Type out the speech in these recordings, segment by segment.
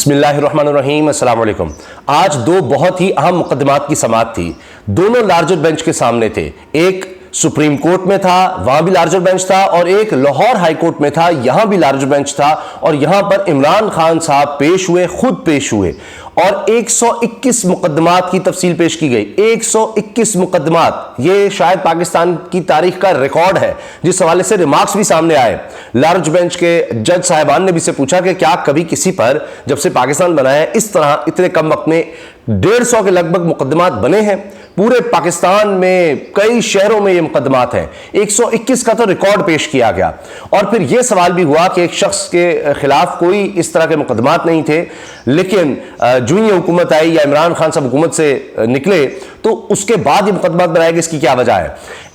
بسم اللہ الرحمن الرحیم، السلام علیکم۔ آج دو بہت ہی اہم مقدمات کی سماعت تھی، دونوں لارجر بینچ کے سامنے تھے۔ ایک سپریم کورٹ میں تھا، وہاں بھی لارجر بینچ تھا، اور ایک لاہور ہائی کورٹ میں تھا، یہاں بھی لارجر بینچ تھا، اور یہاں پر عمران خان صاحب پیش ہوئے، خود پیش ہوئے، اور 121 مقدمات کی تفصیل پیش کی گئی۔ 121 مقدمات، یہ شاید پاکستان کی تاریخ کا ریکارڈ ہے۔ جس حوالے سے ریمارکس بھی سامنے آئے، لارج بینچ کے جج صاحبان نے بھی سے پوچھا کہ کیا کبھی کسی پر جب سے پاکستان بنا ہے اس طرح اتنے کم وقت میں 150 کے لگ بھگ مقدمات بنے ہیں؟ پورے پاکستان میں کئی شہروں میں یہ مقدمات ہیں۔ 121 کا تو ریکارڈ پیش کیا گیا، اور پھر یہ سوال بھی ہوا کہ ایک شخص کے خلاف کوئی اس طرح کے مقدمات نہیں تھے، لیکن جو ہی حکومت آئی یا عمران خان صاحب حکومت سے نکلے تو اس کے بعد یہ مقدمات بنائے گئے، اس کی کیا وجہ ہے؟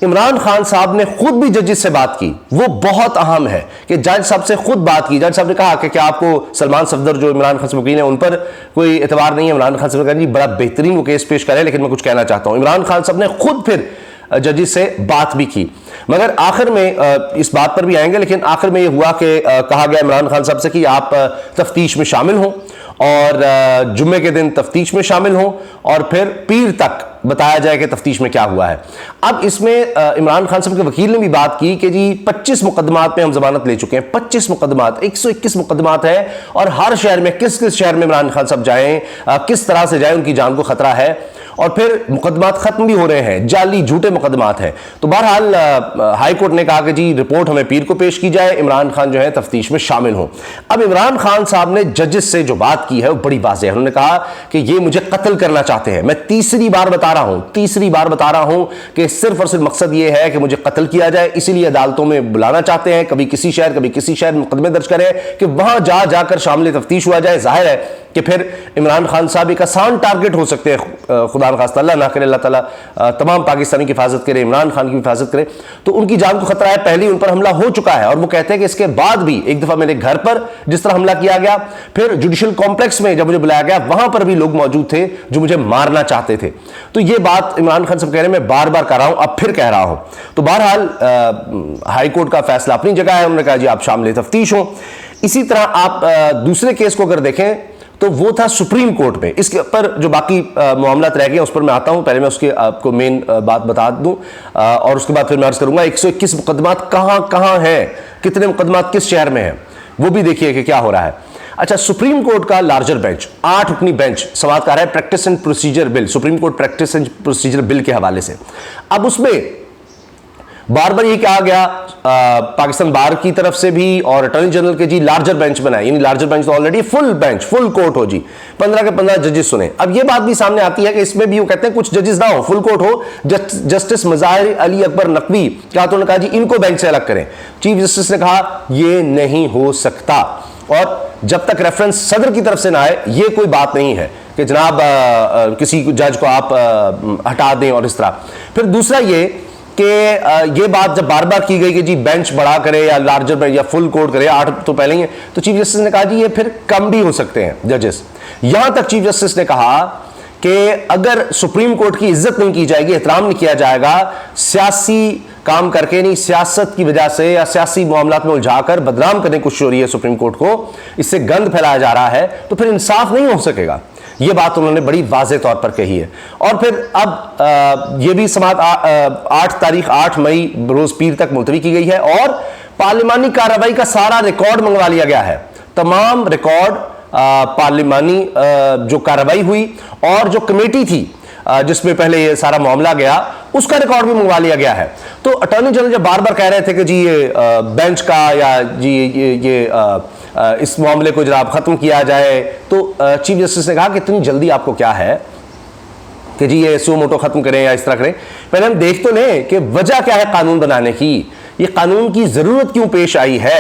عمران خان صاحب نے خود بھی ججز سے بات کی، وہ بہت اہم ہے کہ جج صاحب سے خود بات کی۔ جج صاحب نے کہا کہ کیا آپ کو سلمان صفدر جو عمران خان سے وکیل ہیں ان پر کوئی اعتبار نہیں ہے؟ عمران خان صاحب نے کہا جی بڑا بہترین وہ کیس پیش کرے، لیکن میں کچھ کہنا چاہتا ہوں۔ عمران خان صاحب نے خود پھر ججز سے بات بھی کی، مگر آخر میں اس بات پر بھی آئیں گے، لیکن آخر میں یہ ہوا کہ کہا گیا عمران خان صاحب سے کہ آپ تفتیش میں شامل ہوں، اور جمعے کے دن تفتیش میں شامل ہوں، اور پھر پیر تک بتایا جائے کہ تفتیش میں کیا ہوا ہے۔ اب اس میں عمران خان صاحب کے وکیل نے بھی بات کی کہ جی 25 مقدمات میں ہم ضمانت لے چکے ہیں، 25 مقدمات، 121 مقدمات ہے، اور ہر شہر میں کس شہر میں عمران خان صاحب جائیں، کس طرح سے جائیں، ان کی جان کو خطرہ ہے، اور پھر مقدمات ختم بھی ہو رہے ہیں، جعلی جھوٹے مقدمات ہیں۔ تو بہرحال ہائی کورٹ نے کہا کہ جی رپورٹ ہمیں پیر کو پیش کی جائے، عمران خان جو ہے تفتیش میں شامل ہوں۔ اب عمران خان صاحب نے ججز سے جو بات کی ہے وہ بڑی واضح ہے۔ انہوں نے کہا کہ یہ مجھے قتل کرنا چاہتے ہیں، میں تیسری بار بتا رہا ہوں کہ صرف اور صرف مقصد یہ ہے کہ مجھے قتل کیا جائے، اسی لیے عدالتوں میں بلانا چاہتے ہیں، کبھی کسی شہر مقدمے درج کریں کہ وہاں جا کر شامل تفتیش ہوا جائے۔ ظاہر ہے کہ پھر عمران خان صاحب ایک آسان ٹارگٹ ہو سکتے ہیں، خدا نخواستہ اللہ نہ کرے، اللہ تعالیٰ تمام پاکستانی کی حفاظت کرے، عمران خان کی حفاظت کرے، تو ان کی جان کو خطرہ ہے، پہلے ان پر حملہ ہو چکا ہے، اور وہ کہتے ہیں کہ اس کے بعد بھی ایک دفعہ میرے گھر پر جس طرح حملہ کیا گیا، پھر جوڈیشل کمپلیکس میں جب مجھے بلایا گیا وہاں پر بھی لوگ موجود تھے جو مجھے مارنا چاہتے تھے۔ تو یہ بات عمران خان صاحب کہہ رہے ہیں، میں بار بار کر رہا ہوں، اب پھر کہہ رہا ہوں۔ تو بہرحال ہائی کورٹ کا فیصلہ اپنی جگہ ہے، انہوں نے کہا جی آپ شامل تفتیش ہوں۔ اسی طرح آپ دوسرے کیس کو اگر دیکھیں تو وہ تھا سپریم کورٹ میں۔ اس کے پر جو باقی معاملات رہ گئے اس پر میں آتا ہوں، پہلے میں اس کے آپ کو مین بات بتا دوں، اور اس کے بعد پھر میں عرض کروں گا 121 مقدمات کہاں ہیں، کتنے مقدمات کس شہر میں ہیں، وہ بھی دیکھیے کہ کیا ہو رہا ہے۔ اچھا، سپریم کورٹ کا لارجر بینچ 8 رکنی بینچ سماعت کر رہا ہے practice and procedure bill, supreme court practice and procedure bill کے حوالے سے۔ اب اس میں بار بار یہ کہا گیا پاکستان بار کی طرف سے بھی اور اٹارنی جنرل کے جی لارجر بینچ بنائے، یعنی لارجر بینچ تو already full bench, full court ہو جی، 15 کے 15 ججز سنیں۔ اب یہ بات بھی سامنے آتی ہے کہ اس میں بھی وہ کہتے ہیں کچھ ججز نہ ہو، فل کورٹ ہو۔ جسٹس مظاہر علی اکبر نقوی کیا تو انہوں نے کہا جی ان کو بینچ سے الگ کریں۔ چیف جسٹس نے کہا یہ نہیں ہو سکتا، اور جب تک ریفرنس صدر کی طرف سے نہ آئے یہ کوئی بات نہیں ہے کہ جناب کسی جج کو آپ ہٹا دیں اور اس طرح۔ پھر دوسرا یہ کہ یہ بات جب بار بار کی گئی کہ جی بینچ بڑا کرے یا لارجر بینچ یا فل کورٹ کرے، 8 تو پہلے ہی ہیں، تو چیف جسٹس نے کہا جی یہ پھر کم بھی ہو سکتے ہیں ججز۔ یہاں تک چیف جسٹس نے کہا کہ اگر سپریم کورٹ کی عزت نہیں کی جائے گی، احترام نہیں کیا جائے گا، سیاسی کام کر کے نہیں، سیاست کی وجہ سے یا سیاسی معاملات میں الجھا کر بدنام کرنے کی کوشش ہو رہی ہے سپریم کورٹ کو، اس سے گند پھیلایا جا رہا ہے، تو پھر انصاف نہیں ہو سکے گا۔ یہ بات انہوں نے بڑی واضح طور پر کہی ہے۔ اور پھر اب یہ بھی سماعت 8 مئی روز پیر تک ملتوی کی گئی ہے، اور پارلیمانی کارروائی کا سارا ریکارڈ منگوا لیا گیا ہے، تمام ریکارڈ پارلیمانی جو کارروائی ہوئی اور جو کمیٹی تھی جس میں پہلے یہ سارا معاملہ گیا اس کا ریکارڈ بھی منگوا لیا گیا ہے۔ تو اٹارنی جنرل جب بار بار کہہ رہے تھے کہ جی یہ بینچ کا یا جی یہ اس معاملے کو جناب ختم کیا جائے، تو چیف جسٹس نے کہا کہ اتنی جلدی آپ کو کیا ہے کہ جی یہ سو موٹو ختم کریں یا اس طرح کریں، پہلے ہم دیکھ تو لیں کہ وجہ کیا ہے قانون بنانے کی، یہ قانون کی ضرورت کیوں پیش آئی ہے،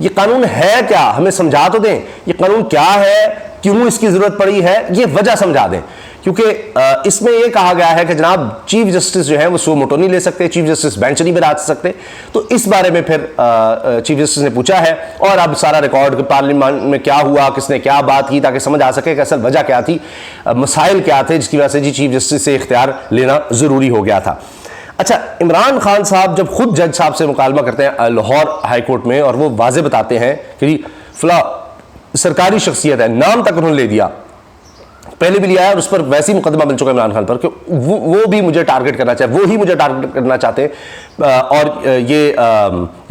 یہ قانون ہے کیا، ہمیں سمجھا تو دیں یہ قانون کیا ہے، کیوں اس کی ضرورت پڑی ہے، یہ وجہ سمجھا دیں۔ کیونکہ اس میں یہ کہا گیا ہے کہ جناب چیف جسٹس جو ہیں وہ سو موٹو نہیں لے سکتے، چیف جسٹس بینچ نہیں بنا سکتے، تو اس بارے میں پھر چیف جسٹس نے پوچھا ہے، اور اب سارا ریکارڈ پارلیمان میں کیا ہوا، کس نے کیا بات کی، تاکہ سمجھ آ سکے کہ اصل وجہ کیا تھی، مسائل کیا تھے جس کی وجہ سے جی چیف جسٹس سے اختیار لینا ضروری ہو گیا تھا۔ اچھا، عمران خان صاحب جب خود جج صاحب سے مکالمہ کرتے ہیں لاہور ہائی کورٹ میں، اور وہ واضح بتاتے ہیں کہ جی فلاں سرکاری شخصیت ہے, نام تک انہوں نے لے دیا, پہلے بھی لیا ہے, اور اس پر ویسے ہی مقدمہ بن چکا ہے عمران خان پر کہ وہ بھی مجھے ٹارگٹ کرنا چاہے, وہ ہی مجھے ٹارگٹ کرنا چاہتے ہیں, اور یہ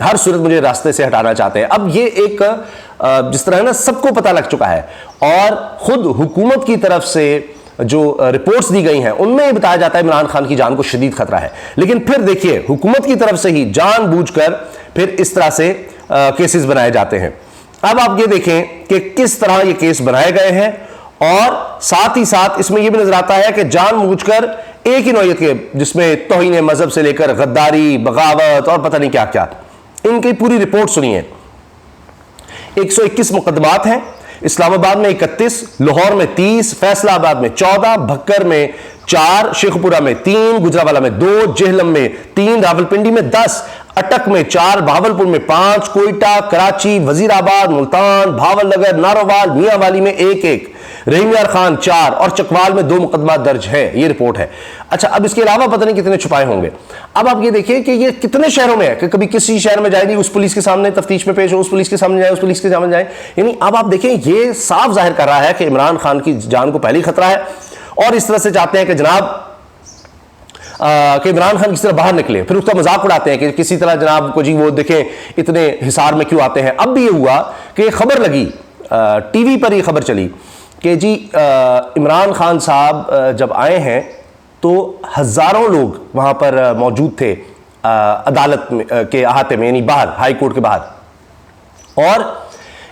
ہر صورت مجھے راستے سے ہٹانا چاہتے ہیں. اب یہ ایک جس طرح ہے نا سب کو پتہ لگ چکا ہے, اور خود حکومت کی طرف سے جو رپورٹس دی گئی ہیں ان میں یہ بتایا جاتا ہے عمران خان کی جان کو شدید خطرہ ہے. لیکن پھر دیکھیے حکومت کی طرف سے ہی جان بوجھ کر پھر اس طرح سے کیسز بنائے جاتے ہیں. اب آپ یہ دیکھیں کہ کس طرح یہ کیس بنائے گئے ہیں, اور ساتھ ہی ساتھ اس میں یہ بھی نظر آتا ہے کہ جان بوجھ کر ایک ہی نوعیت کے, جس میں توہین مذہب سے لے کر غداری, بغاوت اور پتہ نہیں کیا کیا, ان کی پوری رپورٹ سنیے. 121 مقدمات ہیں, اسلام آباد میں 31, لاہور میں 30, فیصلہ آباد میں 14, بھکر میں 4, شیخ پورہ میں 3, گجرانوالہ میں 2, جہلم میں 3, راولپنڈی میں 10, اٹک میں 4, بہاولپور میں 5, کوئٹہ, کراچی, وزیر آباد, ملتان, بھاول نگر, ناروال, میاں والی میں 1, رحیم یار خان 4, اور چکوال میں 2 مقدمات درج ہیں. یہ رپورٹ ہے. اچھا, اب اس کے علاوہ پتہ نہیں کتنے چھپائے ہوں گے. اب آپ یہ دیکھیں کہ یہ کتنے شہروں میں ہے, کہ کبھی کسی شہر میں جائے گی اس پولیس کے سامنے تفتیش میں پیش ہو, اس پولیس کے سامنے جائے, اس پولیس کے سامنے جائے. یعنی اب آپ دیکھیں یہ صاف ظاہر کر رہا ہے کہ عمران خان کی جان کو پہلے ہی خطرہ ہے, اور اس طرح سے چاہتے ہیں کہ جناب کہ عمران خان کس طرح باہر نکلے. پھر اس کا مذاق اڑاتے ہیں کہ کسی طرح جناب کو جی وہ دیکھیں اتنے حصار میں کیوں آتے ہیں. اب بھی یہ ہوا کہ خبر لگی, ٹی وی پر یہ خبر چلی کہ جی عمران خان صاحب جب آئے ہیں تو ہزاروں لوگ وہاں پر موجود تھے عدالت کے احاطے میں, یعنی باہر, ہائی کورٹ کے باہر, اور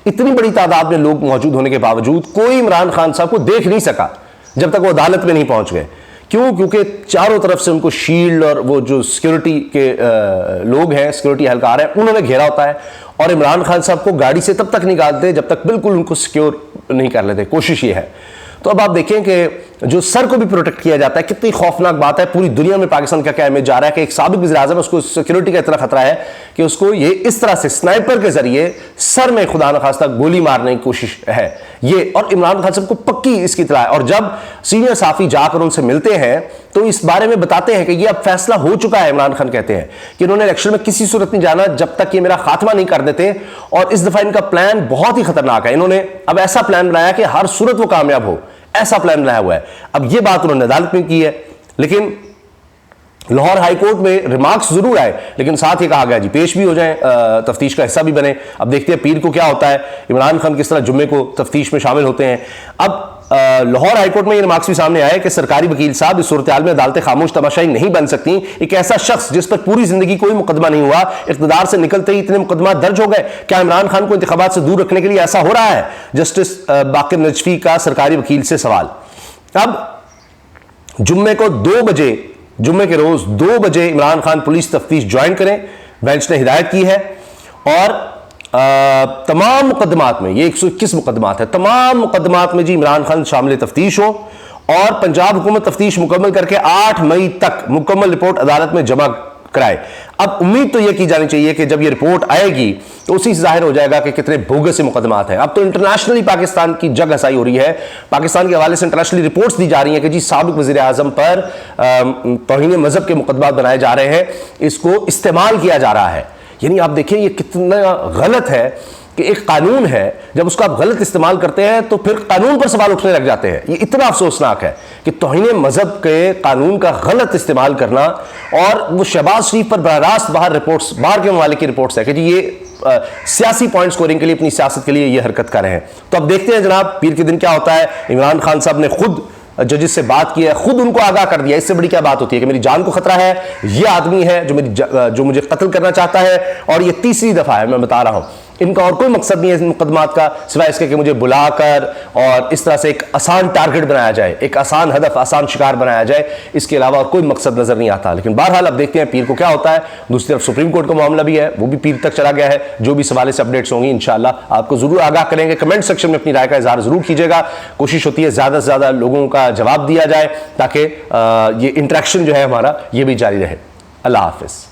اتنی بڑی تعداد میں لوگ موجود ہونے کے باوجود کوئی عمران خان صاحب کو دیکھ نہیں سکا جب تک وہ عدالت میں نہیں پہنچ گئے. کیوں؟ کیونکہ چاروں طرف سے ان کو شیلڈ اور وہ جو سیکیورٹی کے لوگ ہیں, سیکیورٹی اہلکار ہیں, انہوں نے گھیرا ہوتا ہے, اور عمران خان صاحب کو گاڑی سے تب تک نکالتے جب تک بالکل ان کو سیکیور نہیں کر لیتے. کوشش یہ ہے. تو اب آپ دیکھیں کہ جو سر کو بھی پروٹیکٹ کیا جاتا ہے, کتنی خوفناک بات ہے. پوری دنیا میں پاکستان کا کیا امیج جا رہا ہے کہ ایک سابق وزیر اعظم, اس کو سیکیورٹی کا اتنا خطرہ ہے کہ اس کو یہ اس طرح سے سنائپر کے ذریعے سر میں خدا نخواستہ گولی مارنے کی کوشش ہے یہ. اور عمران خان صاحب کو پکی اس کی اطلاع ہے, اور جب سینئر صحافی جا کر ان سے ملتے ہیں تو اس بارے میں بتاتے ہیں کہ یہ اب فیصلہ ہو چکا ہے. عمران خان کہتے ہیں کہ انہوں نے الیکشن میں کسی صورت نہیں جانا جب تک یہ میرا خاتمہ نہیں کر دیتے, اور اس دفعہ ان کا پلان بہت ہی خطرناک ہے. انہوں نے اب ایسا پلان بنایا کہ ہر صورت وہ کامیاب ہو, ایسا پلان بنایا ہوا ہے. اب یہ بات انہوں نے عدالت میں کی ہے, لیکن لاہور ہائی کورٹ میں ریمارکس ضرور آئے, لیکن ساتھ یہ کہا گیا جی پیش بھی ہو جائیں, تفتیش کا حصہ بھی بنے. اب دیکھتے ہیں پیر کو کیا ہوتا ہے, عمران خان کس طرح جمعے کو تفتیش میں شامل ہوتے ہیں. اب لاہور ہائی کورٹ میں یہ ریمارکس بھی سامنے آئے کہ سرکاری وکیل صاحب اس صورتحال میں عدالتیں خاموش تماشائی نہیں بن سکتی. ایک ایسا شخص جس پر پوری زندگی کوئی مقدمہ نہیں ہوا, اقتدار سے نکلتے ہی اتنے مقدمات درج ہو گئے, کیا عمران خان کو انتخابات سے دور رکھنے کے لیے ایسا ہو رہا ہے؟ جسٹس باقر نجفی کا سرکاری وکیل سے سوال. اب جمعے کو 2 بجے, جمعے کے روز 2 بجے عمران خان پولیس تفتیش جوائن کریں, بینچ نے ہدایت کی ہے. اور تمام مقدمات میں, یہ 121 مقدمات ہے, تمام مقدمات میں جی عمران خان شامل تفتیش ہو, اور پنجاب حکومت تفتیش مکمل کر کے 8 مئی تک مکمل رپورٹ عدالت میں جمع کرائے. اب امید تو یہ کی جانی چاہیے کہ جب یہ رپورٹ آئے گی تو اسی سے ظاہر ہو جائے گا کہ کتنے بوگس سے مقدمات ہیں. اب تو انٹرنیشنلی پاکستان کی جگ ہسائی ہو رہی ہے, پاکستان کے حوالے سے انٹرنیشنلی رپورٹس دی جا رہی ہیں کہ جی سابق وزیر اعظم پر توہین مذہب کے مقدمات بنائے جا رہے ہیں, اس کو استعمال کیا جا رہا ہے. یعنی آپ دیکھیں یہ کتنا غلط ہے کہ ایک قانون ہے, جب اس کو آپ غلط استعمال کرتے ہیں تو پھر قانون پر سوال اٹھنے لگ جاتے ہیں. یہ اتنا افسوسناک ہے کہ توہین مذہب کے قانون کا غلط استعمال کرنا, اور وہ شہباز شریف پر براہ راست باہر رپورٹس, باہر کے ممالک کی رپورٹس ہے کہ جی یہ سیاسی پوائنٹ سکورنگ کے لیے, اپنی سیاست کے لیے یہ حرکت کر رہے ہیں. تو اب دیکھتے ہیں جناب پیر کے دن کیا ہوتا ہے. عمران خان صاحب نے خود ججز سے بات کی ہے, خود ان کو آگاہ کر دیا. اس سے بڑی کیا بات ہوتی ہے کہ میری جان کو خطرہ ہے, یہ آدمی ہے جو مجھے قتل کرنا چاہتا ہے, اور یہ تیسری دفعہ ہے, میں بتا رہا ہوں. ان کا اور کوئی مقصد نہیں ہے ان مقدمات کا سوائے اس کے کہ مجھے بلا کر اور اس طرح سے ایک آسان ٹارگٹ بنایا جائے, ایک آسان ہدف, آسان شکار بنایا جائے. اس کے علاوہ اور کوئی مقصد نظر نہیں آتا. لیکن بہرحال اب دیکھتے ہیں پیر کو کیا ہوتا ہے. دوسری طرف سپریم کورٹ کا معاملہ بھی ہے, وہ بھی پیر تک چلا گیا ہے. جو بھی سوالے سے اپڈیٹس ہوں گی انشاءاللہ آپ کو ضرور آگاہ کریں گے. کمنٹ سیکشن میں اپنی رائے کا اظہار ضرور کیجیے گا. کوشش ہوتی ہے زیادہ سے زیادہ لوگوں کا جواب دیا جائے تاکہ یہ انٹریکشن جو ہے ہمارا یہ بھی جاری رہے. اللہ حافظ.